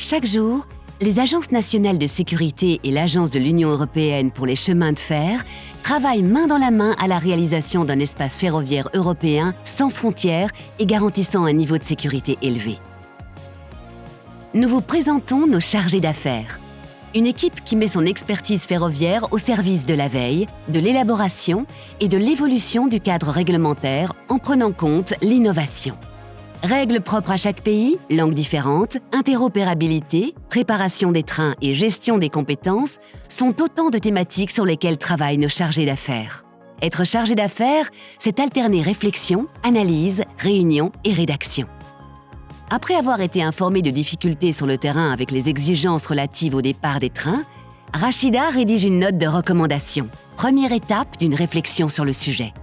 Chaque jour, les agences nationales de sécurité et l'Agence de l'Union européenne pour les chemins de fer travaillent main dans la main à la réalisation d'un espace ferroviaire européen sans frontières et garantissant un niveau de sécurité élevé. Nous vous présentons nos chargés d'affaires. Une équipe qui met son expertise ferroviaire au service de la veille, de l'élaboration et de l'évolution du cadre réglementaire en prenant compte l'innovation. Règles propres à chaque pays, langues différentes, interopérabilité, préparation des trains et gestion des compétences sont autant de thématiques sur lesquelles travaillent nos chargés d'affaires. Être chargé d'affaires, c'est alterner réflexion, analyse, réunion et rédaction. Après avoir été informé de difficultés sur le terrain avec les exigences relatives au départ des trains, Rachida rédige une note de recommandation, première étape d'une réflexion sur le sujet.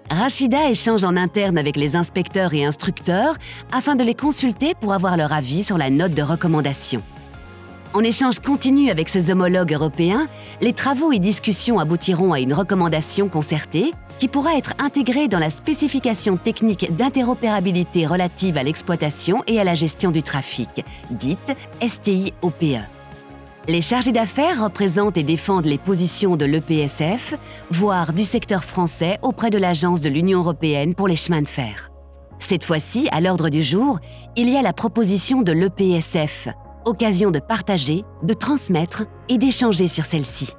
Rachida échange en interne avec les inspecteurs et instructeurs afin de les consulter pour avoir leur avis sur la note de recommandation. En échange continu avec ses homologues européens, les travaux et discussions aboutiront à une recommandation concertée qui pourra être intégrée dans la spécification technique d'interopérabilité relative à l'exploitation et à la gestion du trafic, dite STI-OPE. Les chargés d'affaires représentent et défendent les positions de l'EPSF, voire du secteur français auprès de l'Agence de l'Union européenne pour les chemins de fer. Cette fois-ci, à l'ordre du jour, il y a la proposition de l'EPSF, occasion de partager, de transmettre et d'échanger sur celle-ci.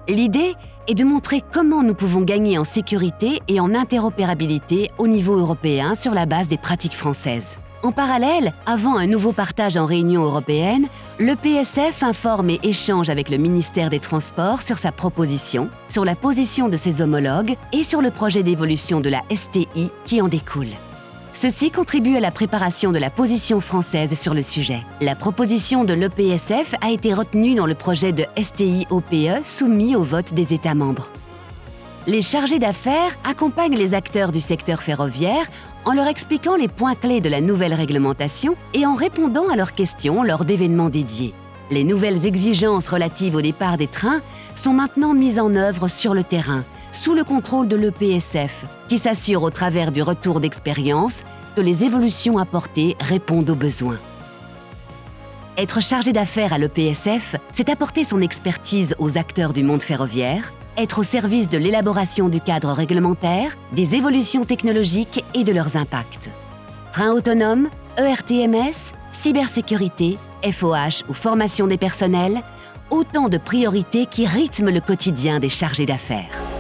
L'idée est de montrer comment nous pouvons gagner en sécurité et en interopérabilité au niveau européen sur la base des pratiques françaises. En parallèle, avant un nouveau partage en réunion européenne, l'EPSF informe et échange avec le ministère des Transports sur sa proposition, sur la position de ses homologues et sur le projet d'évolution de la STI qui en découle. Ceci contribue à la préparation de la position française sur le sujet. La proposition de l'EPSF a été retenue dans le projet de STI-OPE soumis au vote des États membres. Les chargés d'affaires accompagnent les acteurs du secteur ferroviaire en leur expliquant les points clés de la nouvelle réglementation et en répondant à leurs questions lors d'événements dédiés. Les nouvelles exigences relatives au départ des trains sont maintenant mises en œuvre sur le terrain, sous le contrôle de l'EPSF, qui s'assure au travers du retour d'expérience que les évolutions apportées répondent aux besoins. Être chargé d'affaires à l'EPSF, c'est apporter son expertise aux acteurs du monde ferroviaire, être au service de l'élaboration du cadre réglementaire, des évolutions technologiques et de leurs impacts. Train autonome, ERTMS, cybersécurité, FOH ou formation des personnels, autant de priorités qui rythment le quotidien des chargés d'affaires.